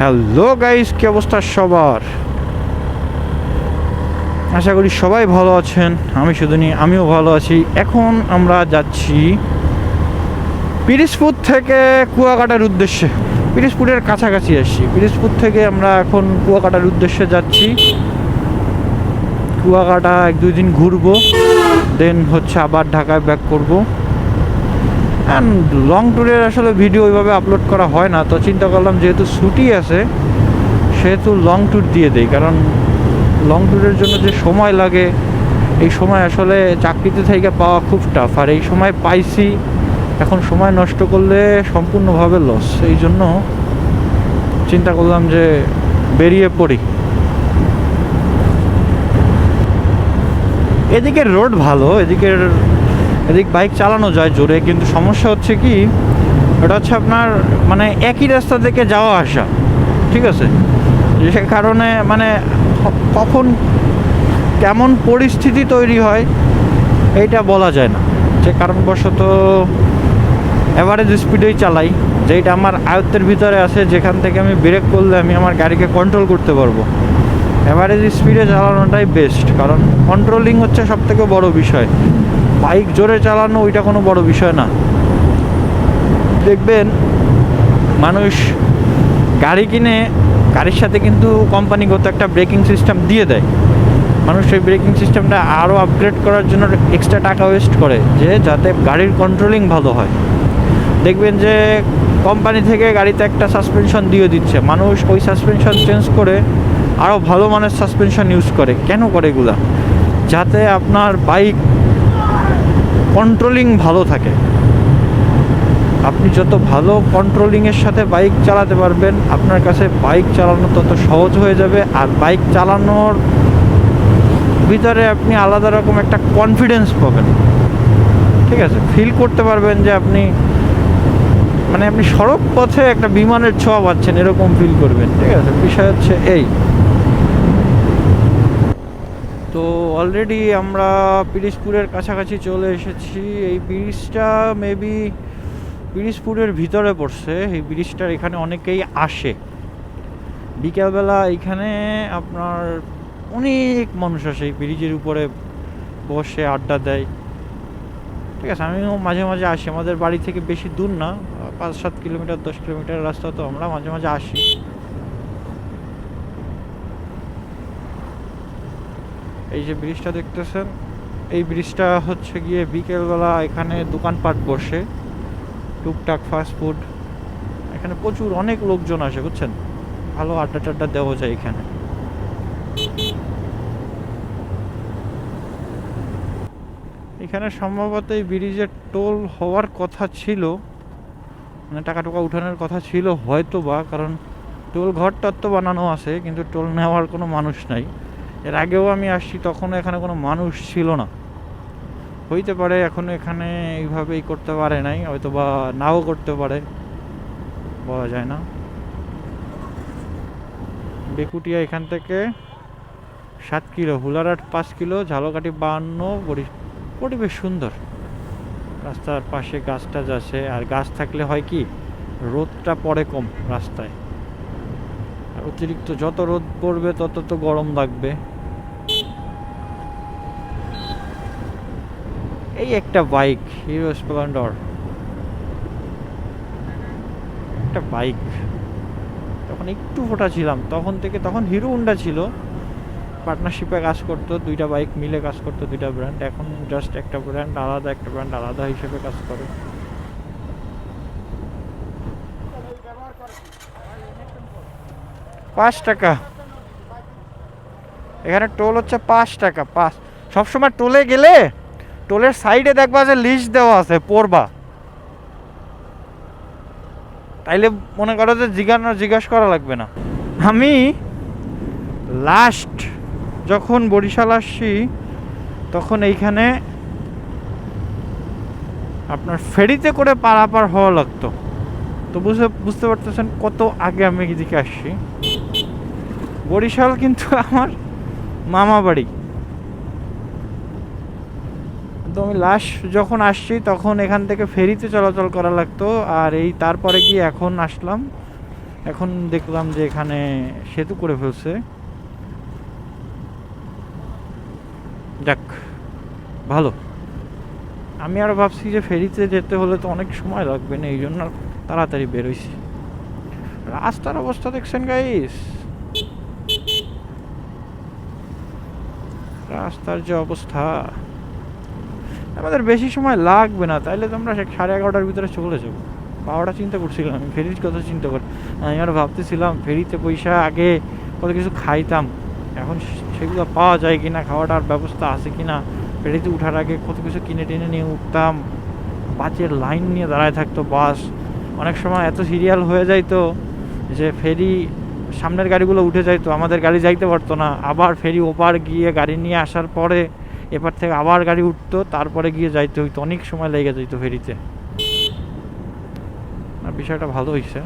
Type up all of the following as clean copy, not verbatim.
Hello guys, কি অবস্থা সবার? আশা করি সবাই ভালো আছেন। আমি শুধু নি, আমিও ভালো আছি। এখন আমরা যাচ্ছি পিরিজপুর থেকে কুয়াকাটার উদ্দেশ্যে। পিরিজপুরের কাছাকাছি আসছি। পিরিজপুর থেকে আমরা এখন কুয়াকাটার উদ্দেশ্যে যাচ্ছি। কুয়াকাটা 1-2 দিন ঘুরবো, দেন হচ্ছে আবার ঢাকায় ব্যাক করবো। অ্যান্ড লং ট্যুরের আসলে ভিডিও ওইভাবে আপলোড করা হয় না, তো চিন্তা করলাম যেহেতু ছুটি আছে সেহেতু লং ট্যুর দিয়ে দেই। কারণ লং ট্যুরের জন্য যে সময় লাগে, এই সময় আসলে চাকরিতে থেকে পাওয়া খুব টাফ, আর এই সময় পাইছি। এখন সময় নষ্ট করলে সম্পূর্ণভাবে লস। এই জন্য চিন্তা করলাম যে বেরিয়ে পড়ি। এদিকের রোড ভালো, এদিক বাইক চালানো যায় জোরে, কিন্তু সমস্যা হচ্ছে কি, ওটা হচ্ছে আপনার মানে একই রাস্তা থেকে যাওয়া আসা, ঠিক আছে? সে কারণে মানে কখন কেমন পরিস্থিতি তৈরি হয় এইটা বলা যায় না। যে কারণবশত অ্যাভারেজ স্পিডেই চালাই, যেটা আমার আয়ত্তের ভিতরে আছে, যেখান থেকে আমি ব্রেক করলে আমি আমার গাড়িকে কন্ট্রোল করতে পারবো। অ্যাভারেজ স্পিডে চালানোটাই বেস্ট, কারণ কন্ট্রোলিং হচ্ছে সবথেকে বড় বিষয়। বাইক জোরে চালানো ওইটা কোনো বড় বিষয় না। দেখবেন মানুষ গাড়ি কিনে, গাড়ির সাথে কিন্তু কোম্পানিগত একটা ব্রেকিং সিস্টেম দিয়ে দেয়। মানুষ সেই ব্রেকিং সিস্টেমটা আরও আপগ্রেড করার জন্য এক্সট্রা টাকা ওয়েস্ট করে, যে যাতে গাড়ির কন্ট্রোলিং ভালো হয়। দেখবেন যে কোম্পানি থেকে গাড়িতে একটা সাসপেনশন দিয়ে দিচ্ছে, মানুষ ওই সাসপেনশন চেঞ্জ করে আরও ভালো মানের সাসপেনশন ইউজ করে। কেন করে এগুলা? যাতে আপনার বাইক কন্ট্রোলিং ভালো থাকে। আপনি যত ভালো কন্ট্রোলিংয়ের সাথে বাইক চালাতে পারবেন, আপনার কাছে বাইক চালানো তত সহজ হয়ে যাবে। আর বাইক চালানোর ভিতরে আপনি আলাদা রকম একটা কনফিডেন্স পাবেন, ঠিক আছে? ফিল করতে পারবেন যে আপনি মানে আপনি সড়ক পথে একটা বিমানের ছোঁয়া পাচ্ছেন, এরকম ফিল করবেন, ঠিক আছে? বিষয় হচ্ছে এই। তো অলরেডি আমরা পিরিজপুরের কাছাকাছি চলে এসেছি। এই ব্রিজটা মেবি পিরিজপুরের ভিতরে পড়ছে। এই ব্রিজটার এখানে অনেকেই আসে বিকেলবেলা। এইখানে আপনার অনেক মানুষ আসে, এই ব্রিজের উপরে বসে আড্ডা দেয়, ঠিক আছে? আমিও মাঝে মাঝে আসি, আমাদের বাড়ি থেকে বেশি দূর না, 5-7 কিলোমিটার 10 কিলোমিটার রাস্তা, তো আমরা মাঝে মাঝে আসি। এই যে ব্রিজটা দেখতেছেন, এই ব্রিজটা হচ্ছে গিয়ে বিকেলবেলা এখানে দোকানপাট বসে, টুকটাক ফাস্টফুড। এখানে প্রচুর অনেক লোকজন আসে, বুঝছেন? ভালো আড্ডা টাড্ডা দেওয়া যায় এখানে। এখানে সম্ভবত এই ব্রিজের টোল হওয়ার কথা ছিল, মানে টাকা টাকা উঠানোর কথা ছিল হয়তো বা, কারণ টোল ঘরটা তো বানানো আছে, কিন্তু টোল নেওয়ার কোনো মানুষ নাই। এর আগেও আমি আসছি, তখনও এখানে কোনো মানুষ ছিল না। হইতে পারে এখনো এখানে এইভাবেই করতে পারে নাই, হয়তো বা নাও করতে পারে, বলা যায় না। বেকুটিয়া এখান থেকে 7 কিলো, হুলারহাট 5 কিলো, ঝালকাঠি 52। পরিবেশ সুন্দর, রাস্তার পাশে গাছ টাছ আছে। আর গাছ থাকলে হয় কি, রোদটা পড়ে কম রাস্তায়। আর অতিরিক্ত যত রোদ পড়বে তত তো গরম লাগবে। এই একটা বাইক, হিরো স্প্লেন্ডর, একটা বাইক। তখন একটু ফোটা ছিলাম, তখন হিরো হোন্ডা ছিল, পার্টনারশিপে কাজ করতো, 2টা বাইক মিলে কাজ করতো, 2টা ব্র্যান্ড। এখন জাস্ট একটা ব্র্যান্ড আলাদা, একটা ব্র্যান্ড আলাদা হিসেবে কাজ করে। 5 টাকা এখানে টোল হচ্ছে 5 টাকা। সবসময় টোলে গেলে টোলের সাইডে দেখবা যে লিস্ট দেওয়া আছে, পড়বা। তাইলে মনে করো যে জিজ্ঞাসা করা লাগবে না। আমি লাস্ট যখন বরিশাল আসছি, তখন এইখানে আপনার ফেরিতে করে পারাপার হওয়া লাগতো। তো বুঝতে পারতেছেন কত আগে আমি এদিকে আসছি। বরিশাল কিন্তু আমার মামা বাড়ি। তো আমি লাস্ট যখন আসছি তখন এখান থেকে ফেরিতে চলাচল করা লাগতো, আর এই তারপরে গিয়ে এখন আসলাম এখন দেখলাম যে এখানে সেতু করে ফেলছে। যাক, ভালো। আমি আরো ভাবছি যে ফেরিতে যেতে হলে তো অনেক সময় লাগবে না, এই জন্য তাড়াতাড়ি বেরোইছি। রাস্তার অবস্থা দেখছেন গাইস, রাস্তার যে অবস্থা। আমাদের বেশি সময় লাগবে না, তাইলে তো আমরা 11:30টার ভিতরে চলে যাবো। 12টা চিন্তা করছিলাম, আমি ফেরির কথা চিন্তা করে আমি আর ভাবতেছিলাম ফেরিতে পয়সা আগে কত কিছু খাইতাম, এখন সেগুলো পাওয়া যায় কিনা, খাওয়াটার ব্যবস্থা আছে কিনা। ফেরিতে উঠার আগে কত কিছু কিনে টেনে নিয়ে উঠতাম, বাসের লাইন নিয়ে দাঁড়ায় থাকতো বাস। অনেক সময় এত সিরিয়াল হয়ে যাইতো যে ফেরি সামনের গাড়িগুলো উঠে যাইতো, আমাদের গাড়ি যাইতে পারতো না, আবার ফেরি ওপার গিয়ে গাড়ি নিয়ে আসার পরে এপার থেকে আবার গাড়ি উঠতো, তারপরে গিয়ে যাইতে হইতো, অনেক সময় লেগে যাইতো ফেরিতে। না, বিষয়টা ভালো হয়েছে।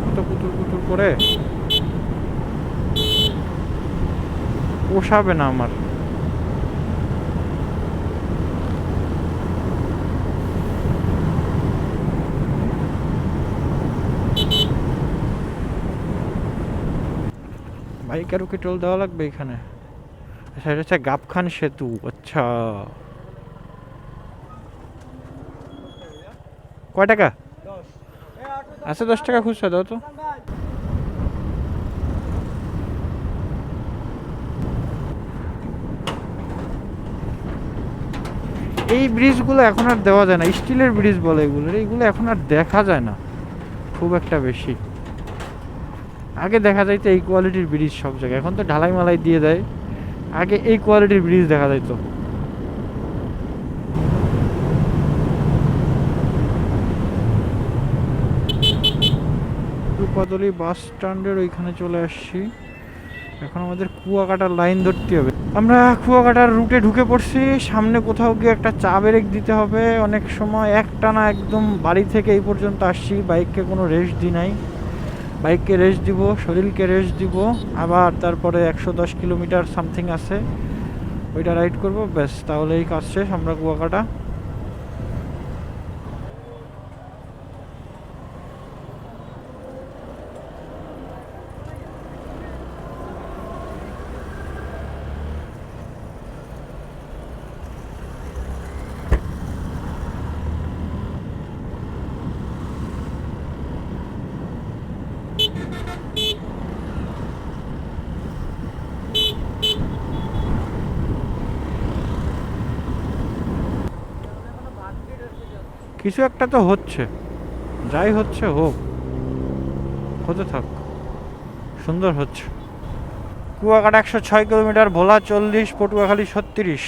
কত কুতুর কুতুর করে পোষাবে না আমার। বাইকের ওকে টোল দেওয়া লাগবে এখানে। আচ্ছা, এটা হচ্ছে গাবখান সেতু। আচ্ছা, কয় টাকা? আচ্ছা, 10 টাকা খুচরা দাও তো। এই ব্রিজগুলো এখন আর দেওয়া যায় না, স্টিলের ব্রিজ বলে এগুলো, এইগুলো এখন আর দেখা যায় না খুব একটা বেশি। আগে দেখা যাইতো এই কোয়ালিটির ব্রিজ সব জায়গায়, এখন তো ঢালাই মালাই দিয়ে দেয়। আগে এই কোয়ালিটির ব্রিজ দেখা যাইতো। রূপাদলি বাস স্ট্যান্ডের ওইখানে চলে আসছি। এখন আমাদের কুয়াকাটার লাইন ধরতে হবে। আমরা কুয়াকাটার রুটে ঢুকে পড়ছি। সামনে কোথাও গিয়ে একটা চা ব্রেক দিতে হবে। অনেক সময় একটানা একদম বাড়ি থেকে এই পর্যন্ত আসছি, বাইককে কোনো রেস্ট দিই নাই। বাইককে রেস্ট দিব, শরীরকে রেস্ট দিব, আবার তারপরে 110 কিলোমিটার সামথিং আছে, ওইটা রাইড করবো, ব্যাস তাহলেই কাজ শেষ। আমরা কুয়াকাটা। কিছু একটা তো হচ্ছে, যাই হচ্ছে হোক, হতে থাক, সুন্দর হচ্ছে। কুয়াকাটা 106 কিলোমিটার, ভোলা 40, পটুয়াখালী 36।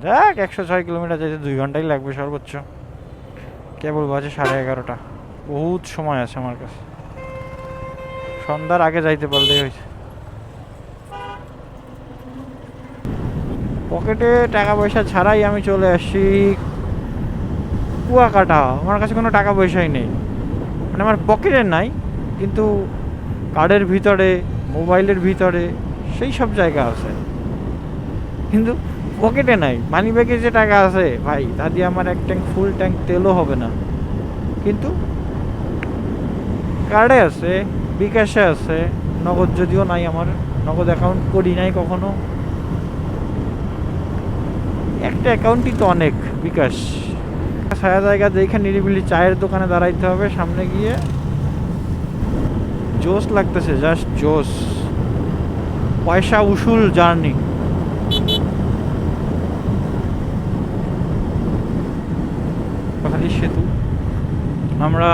দেখ, 106 কিলোমিটার যেতে 2 ঘন্টাই লাগবে সর্বোচ্চ। কেবল বাজে 11:30। বহুত সময় আছে আমার কাছে, সন্ধ্যার আগে যাইতে পারলেই হয়েছে। পকেটে টাকা পয়সা ছাড়াই আমি চলে আসছি কুয়াকাটা। আমার কাছে কোনো টাকা পয়সাই নেই, মানে আমার পকেটে নাই, কিন্তু কার্ডের ভিতরে, মোবাইলের ভিতরে সেই সব জায়গা আছে, কিন্তু পকেটে নাই। মানি ব্যাগে যে টাকা আছে ভাই, তা দিয়ে আমার এক ট্যাঙ্ক ফুল ট্যাঙ্ক তেলও হবে না। কিন্তু কার্ডে আছে, বিকাশে আছে, নগদ যদিও নাই, আমার নগদ অ্যাকাউন্ট করি নাই কখনো। একটা অ্যাকাউন্টই তো অনেক, বিকাশ। ছায়া জায়গা দেখে নিরিবিলি চায়ের দোকানে দাঁড়াইতে হবে, সামনে গিয়ে। জোস লাগতেছে, জাস্ট জোস। পয়সা উসুল জার্নি। পটুয়াখালী সেতু। আমরা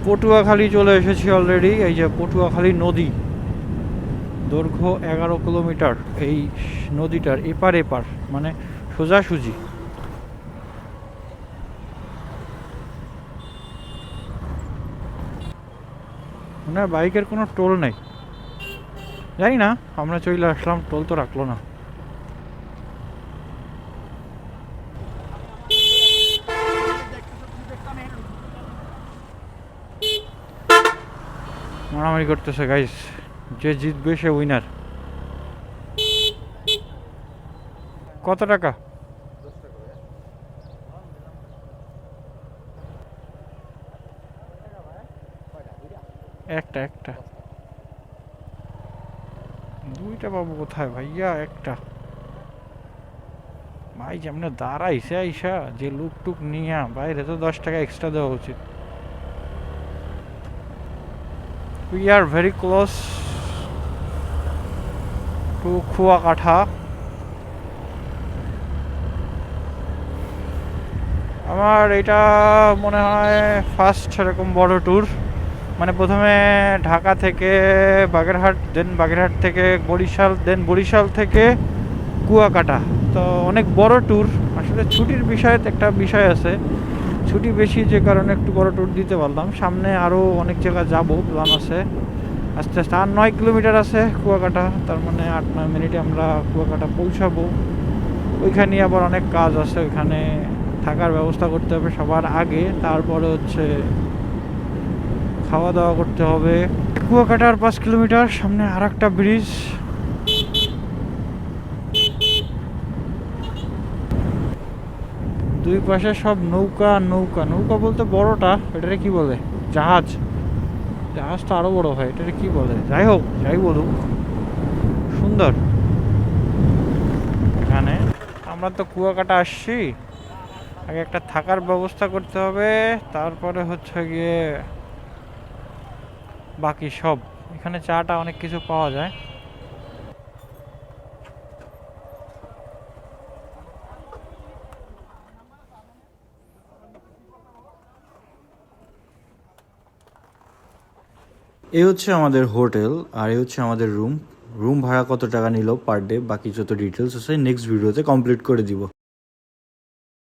পটুয়াখালী চলে এসেছি অলরেডি। এই যে পটুয়াখালী নদী, দৈর্ঘ্য 11 কিলোমিটার। এই নদীটার এপার এপার, মানে সোজাসুজি। মানে বাইকের কোনো টোল নেই, জানি না, আমরা চলে আসলাম, টোল তো রাখলো না। মারামারি করতেছে গাইস, যে জিতবে সে উইনার। কত টাকা? একটা একটা। দুইটা পাবো কোথায় ভাইয়া? একটা ভাই যেমন দাঁড়াইছে আইসা যে লুক টুক নিয়া বাইরে, তো 10 টাকা এক্সট্রা দেওয়া উচিত। We are very close two Kuakata. আমার এটা মনে হয় ফার্স্ট এরকম বড় ট্যুর। মানে প্রথমে ঢাকা থেকে বাগেরহাট, দেন বাগেরহাট থেকে বরিশাল, দেন বরিশাল থেকে কুয়াকাটা। তো অনেক বড় ট্যুর। আসলে ছুটির বিষয়ে একটা বিষয় আছে, ছুটি বেশি যে কারণে একটু বড় ট্যুর দিতে পারলাম। সামনে আরও অনেক জায়গা যাব, প্ল্যান আছে। আস্তে আস্তে আর 9 কিলোমিটার আছে কুয়াকাটা, তার মানে 8-9 মিনিটে আমরা কুয়াকাটা পৌঁছাবো। ওইখানে আবার অনেক কাজ আছে, ওইখানে থাকার ব্যবস্থা করতে হবে সবার আগে, তারপরে হচ্ছে খাওয়া দাওয়া করতে হবে। কুয়াকাটার 5 কিলোমিটার সামনে আর একটা ব্রিজ। দুই পাশে সব নৌকা নৌকা নৌকা বলতে বড়টা এটারে কি বলে? জাহাজ। জাহাজ তো আরো বড় হয়, এটারে কি বলে? যাই হোক, যাই বলুক, সুন্দর এখানে। আমরা তো কুয়াকাটা আসছি, আগে একটা থাকার ব্যবস্থা করতে হবে, তারপরে হচ্ছে গিয়ে বাকি সব। এখানে চাটা অনেক কিছু পাওয়া যায়। এই হচ্ছে আমাদের হোটেল, আর এই হচ্ছে আমাদের রুম। রুম ভাড়া কত টাকা নিল পার ডে, বাকি যত ডিটেলস আছে নেক্সট ভিডিওতে কমপ্লিট করে দিব।